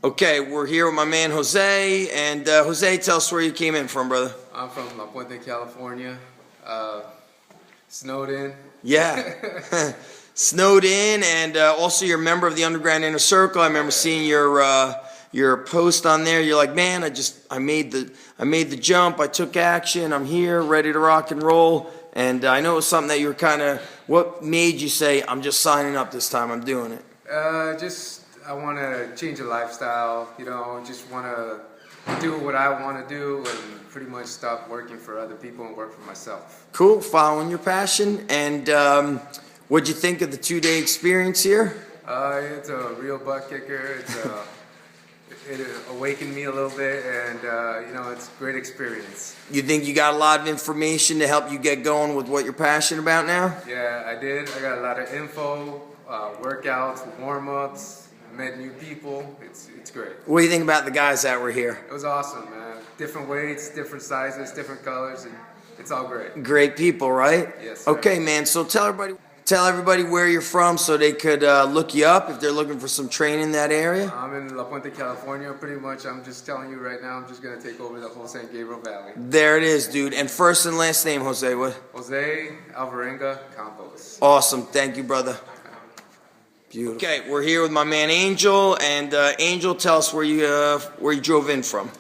Okay, we're here with my man Jose, and Jose, tell us where you came in from, brother. I'm from La Puente, California. Snowed in. Yeah, snowed in, and also you're a member of the Underground Inner Circle. I remember seeing your post on there. You're like, man, I made the jump. I took action. I'm here, ready to rock and roll. And I know it was something that you were kind of. What made you say, I'm just signing up this time? I'm doing it. I want to change the lifestyle. Just want to do what I want to do and pretty much stop working for other people and work for myself. Cool, following your passion. And what'd you think of the 2-day experience here? It's a real butt kicker. It awakened me a little bit, and it's a great experience. You think you got a lot of information to help you get going with what you're passionate about now? Yeah, I did. I got a lot of info, workouts, warm-ups, met new people. It's great. What do you think about the guys that were here? It was awesome, man. Different weights, different sizes, different colors, and it's all great. Great people, right? Yes, sir. Okay, man, so tell everybody where you're from so they could look you up if they're looking for some training in that area. I'm in La Puente, California. Pretty much, I'm just telling you right now, I'm just going to take over the whole San Gabriel Valley. There it is, dude. And first and last name, Jose, what? Jose Alvarenga Campos. Awesome. Thank you, brother. Beautiful. Okay, we're here with my man Angel. And Angel, tell us where you drove in from.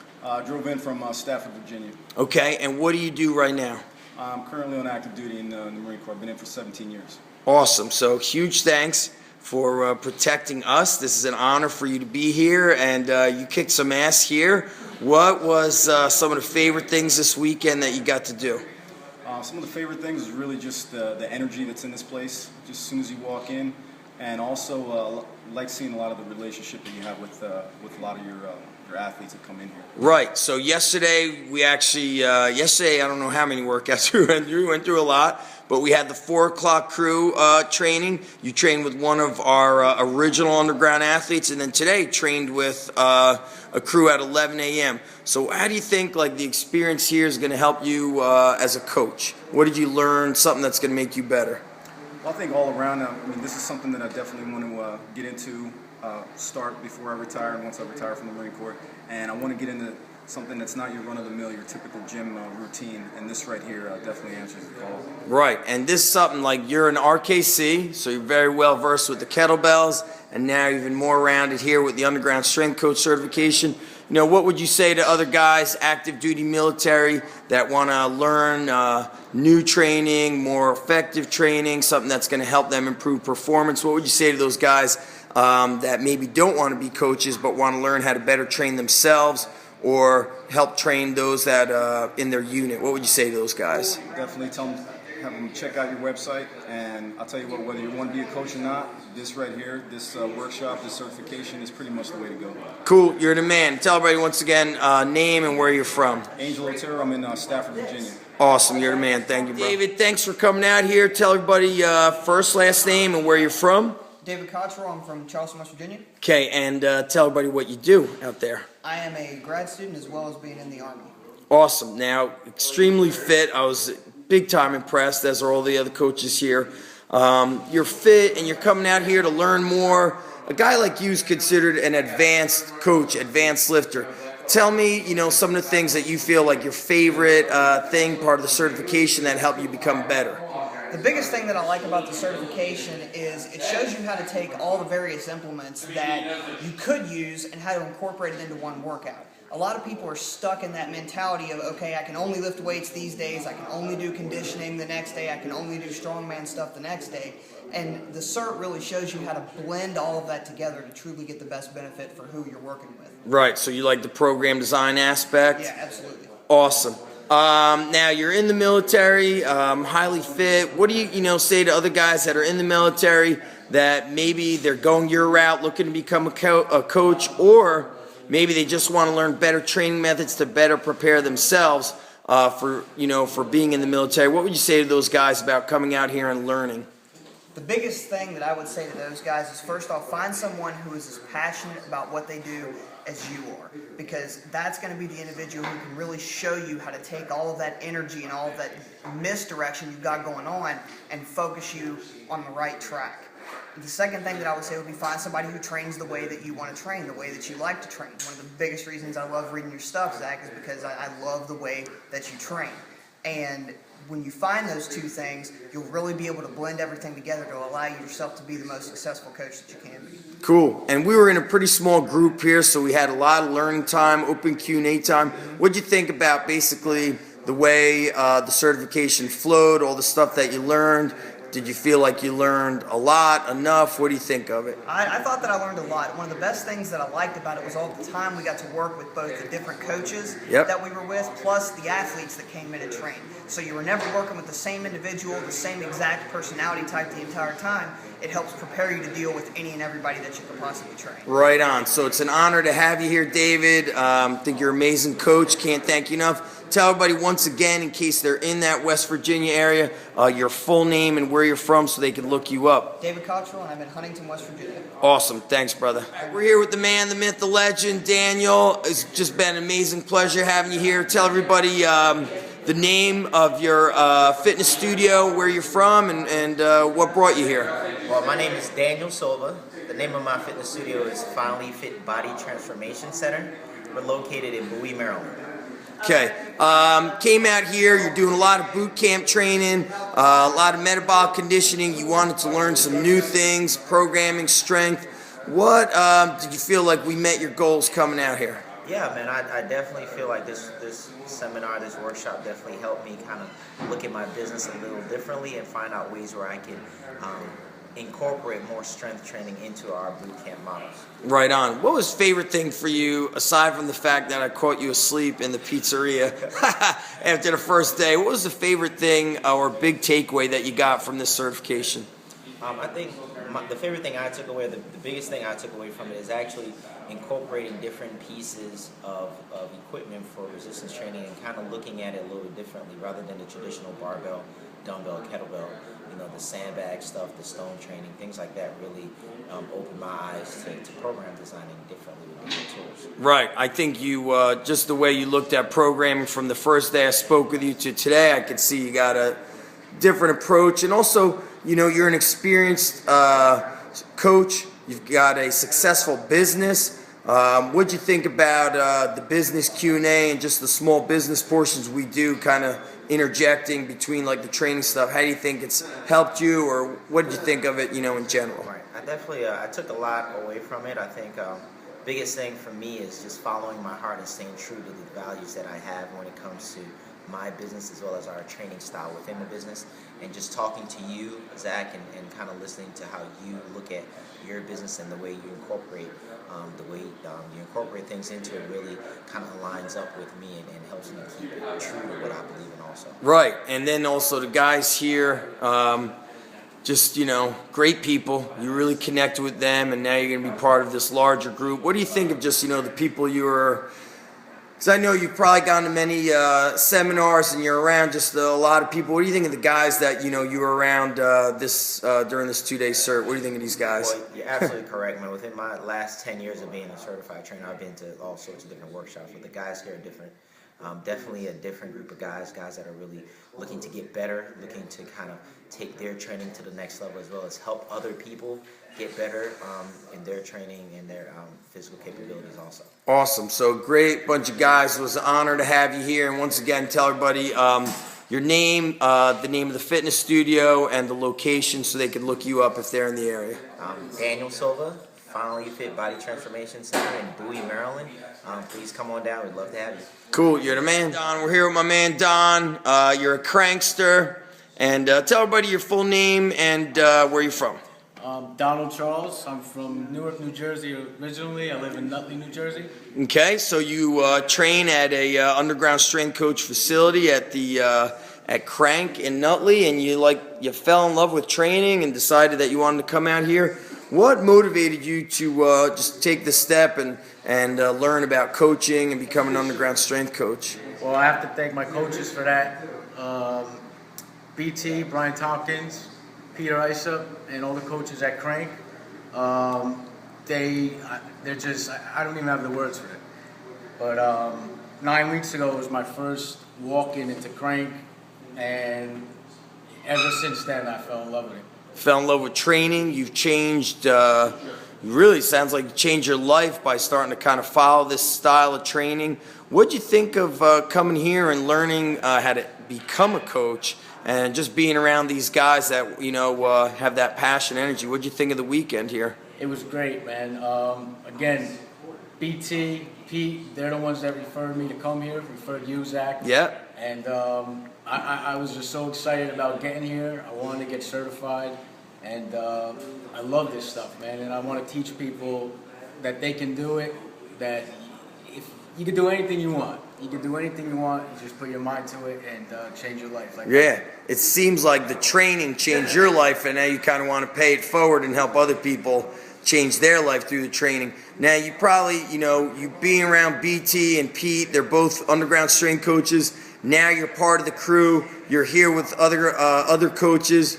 Drove in from Stafford, Virginia. Okay, and what do you do right now? I'm currently on active duty in the Marine Corps. I've been in for 17 years. Awesome. So huge thanks for protecting us. This is an honor for you to be here, and you kicked some ass here. What was some of the favorite things this weekend that you got to do? Some of the favorite things is really just the energy that's in this place, just as soon as you walk in, and also like seeing a lot of the relationship that you have with a lot of your athletes that come in here. Right. So yesterday we actually I don't know how many workouts we went through a lot. But we had the 4 o'clock crew training. You trained with one of our original underground athletes, and then today trained with a crew at 11 a.m. So how do you think the experience here is going to help you as a coach? What did you learn? Something that's going to make you better? Well, I think all around, this is something that I definitely want to get into, start before I retire and once I retire from the Marine Corps. And I want to get into something that's not your run-of-the-mill, your typical gym routine, and this right here definitely answers the call. Right, and this is something you're an RKC, so you're very well versed with the kettlebells, and now even more rounded here with the Underground Strength Coach certification. What would you say to other guys, active duty military, that want to learn new training, more effective training, something that's going to help them improve performance? What would you say to those guys that maybe don't want to be coaches but want to learn how to better train themselves or help train those that in their unit? What would you say to those guys? Definitely have them check out your website, and I'll tell you what, whether you want to be a coach or not, this right here, this workshop, this certification is pretty much the way to go. Cool, you're the man. Tell everybody once again name and where you're from. Angel Otero, I'm in Stafford, Virginia. Awesome, you're the man. Thank you, bro. David, thanks for coming out here. Tell everybody first, last name, and where you're from. David Cottrell, I'm from Charleston, West Virginia. Okay, and tell everybody what you do out there. I am a grad student as well as being in the Army. Awesome. Now, extremely fit. I was big time impressed, as are all the other coaches here. You're fit and you're coming out here to learn more. A guy like you is considered an advanced coach, advanced lifter. Tell me, some of the things that you feel like your favorite thing, part of the certification that helped you become better. The biggest thing that I like about the certification is it shows you how to take all the various implements that you could use and how to incorporate it into one workout. A lot of people are stuck in that mentality of, okay, I can only lift weights these days, I can only do conditioning the next day, I can only do strongman stuff the next day. And the cert really shows you how to blend all of that together to truly get the best benefit for who you're working with. Right, so you like the program design aspect? Yeah, absolutely. Awesome. Now you're in the military, highly fit. What do you say to other guys that are in the military that maybe they're going your route, looking to become a coach, or maybe they just want to learn better training methods to better prepare themselves for being in the military? What would you say to those guys about coming out here and learning? The biggest thing that I would say to those guys is, first off, find someone who is as passionate about what they do as you are, because that's going to be the individual who can really show you how to take all of that energy and all of that misdirection you've got going on and focus you on the right track. The second thing that I would say would be find somebody who trains the way that you want to train, the way that you like to train. One of the biggest reasons I love reading your stuff, Zach, is because I love the way that you train. And when you find those two things, you'll really be able to blend everything together to allow yourself to be the most successful coach that you can be. Cool. And we were in a pretty small group here, so we had a lot of learning time, open Q&A time. What'd you think about basically the way the certification flowed, all the stuff that you learned? Did you feel like you learned a lot, enough? What do you think of it? I thought that I learned a lot. One of the best things that I liked about it was all the time we got to work with both the different coaches that we were with, plus the athletes that came in and trained. So you were never working with the same individual, the same exact personality type the entire time. It helps prepare you to deal with any and everybody that you could possibly train. Right on. So it's an honor to have you here, David. I think you're an amazing coach. Can't thank you enough. Tell everybody once again, in case they're in that West Virginia area, your full name and where you're from so they can look you up. David Cottrell, and I'm in Huntington, West Virginia. Awesome. Thanks, brother. We're here with the man, the myth, the legend, Daniel. It's just been an amazing pleasure having you here. Tell everybody the name of your fitness studio, where you're from, and what brought you here. Well, my name is Daniel Silva. The name of my fitness studio is Finally Fit Body Transformation Center. We're located in Bowie, Maryland. Okay. Came out here, you're doing a lot of boot camp training, a lot of metabolic conditioning. You wanted to learn some new things, programming, strength. What did you feel like we met your goals coming out here? Yeah, man, I definitely feel like this seminar, this workshop definitely helped me kind of look at my business a little differently and find out ways where I can incorporate more strength training into our boot camp models. Right on. What was favorite thing for you, aside from the fact that I caught you asleep in the pizzeria after the first day? What was the favorite thing or big takeaway that you got from this certification? I think the favorite thing I took away, the biggest thing I took away from it is actually incorporating different pieces of equipment for resistance training and kind of looking at it a little bit differently rather than the traditional barbell, dumbbell, kettlebell. You know, the sandbag stuff, the stone training, things like that really opened my eyes to program designing differently with different tools. Right. I think you, just the way you looked at programming from the first day I spoke with you to today, I could see you got a different approach. And also, you know, you're an experienced coach. You've got a successful business. What'd you think about the business Q&A and just the small business portions we do, kind of interjecting between like the training stuff? How do you think it's helped you, or what did you think of it, you know, in general? Right. I definitely I took a lot away from it. I think biggest thing for me is just following my heart and staying true to the values that I have when it comes to my business as well as our training style within the business, and just talking to you, Zach, and kind of listening to how you look at your business and the way you incorporate you incorporate things into it really kind of aligns up with me and helps me keep it true to what I believe in also. Right. And then also the guys here, just, you know, great people. You really connected with them, and now you're going to be part of this larger group. What do you think of just, you know, the people you were... Because I know you've probably gone to many seminars and you're around just a lot of people. What do you think of the guys that, you know, you were around during this 2-day cert? What do you think of these guys? Well, you're absolutely correct, man. Within my last 10 years of being a certified trainer, I've been to all sorts of different workshops. But the guys here are different. Definitely a different group of guys that are really looking to get better, looking to kind of take their training to the next level, as well as help other people get better in their training and their physical capabilities also. Awesome. So great bunch of guys. It was an honor to have you here. And once again, tell everybody your name, the name of the fitness studio, and the location so they can look you up if they're in the area. Daniel Silva, Finally Fit Body Transformation Center in Bowie, Maryland. Please come on down. We'd love to have you. Cool. You're the man, Don. We're here with my man, Don. You're a crankster. And tell everybody your full name and where you're from. Donald Charles. I'm from Newark, New Jersey originally. I live in Nutley, New Jersey. Okay, so you train at a underground strength coach facility at the at Crank in Nutley, and you fell in love with training and decided that you wanted to come out here. What motivated you to just take the step and learn about coaching and become an underground strength coach? Well, I have to thank my coaches for that. BT, Brian Tompkins, Peter Isop, and all the coaches at Crank. They're just, I don't even have the words for it. But 9 weeks ago was my first walk-in into Crank, and ever since then I fell in love with it. fell in love with training. You've changed, really sounds like you changed your life by starting to kind of follow this style of training. What'd you think of coming here and learning how to become a coach and just being around these guys that, you know, have that passion, energy? What'd you think of the weekend here? It was great, man. Again, BT, Pete, they're the ones that referred me to come here, referred you, Zach. Yeah. And I was just so excited about getting here. I wanted to get certified, and I love this stuff, man. And I want to teach people that they can do it, that if you can do anything you want. You can do anything you want, you just put your mind to it and change your life. Like Yeah, it seems like the training changed your life, and now you kind of want to pay it forward and help other people change their life through the training. Now, you probably, you know, you being around BT and Pete, they're both underground strength coaches. Now you're part of the crew. You're here with other coaches.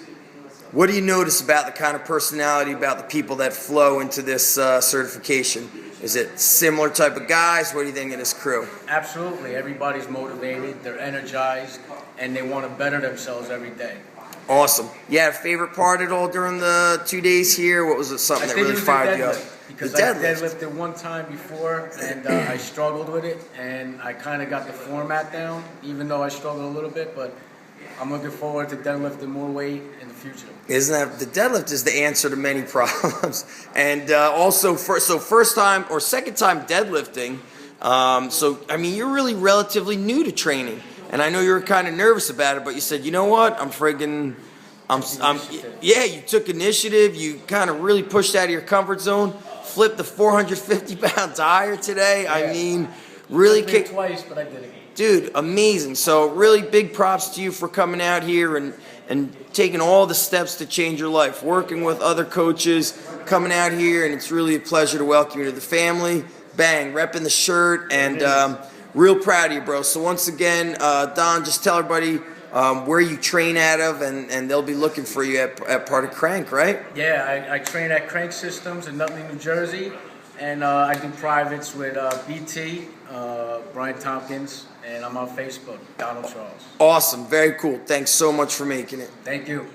What do you notice about the kind of personality about the people that flow into this certification? Is it similar type of guys? What do you think of this crew? Absolutely. Everybody's motivated, they're energized, and they want to better themselves every day. Awesome. You had a favorite part at all during the 2 days here? What was it, something that really fired you up? Because The I deadlift. deadlifted one time before, and I struggled with it, and I kind of got the format down, even though I struggled a little bit, but I'm looking forward to deadlifting more weight in the future. Isn't that the deadlift is the answer to many problems? And also, first time or second time deadlifting. So I mean, you're really relatively new to training, and I know you were kind of nervous about it, but you said, you know what, yeah, you took initiative. You kind of really pushed out of your comfort zone. Flipped the 450-pound tire today. Yeah. I mean, really Took me kicked. twice, but I did it. Dude, amazing. So really big props to you for coming out here and taking all the steps to change your life, working with other coaches, coming out here, and it's really a pleasure to welcome you to the family. Bang, repping the shirt, and real proud of you, bro. So once again, Don, just tell everybody where you train out of, and they'll be looking for you at part of Crank, right? Yeah, I train at Crank Systems in Nutley, New Jersey, and I do privates with BT, Brian Tompkins, and I'm on Facebook, Donald Charles. Awesome, very cool. Thanks so much for making it. Thank you.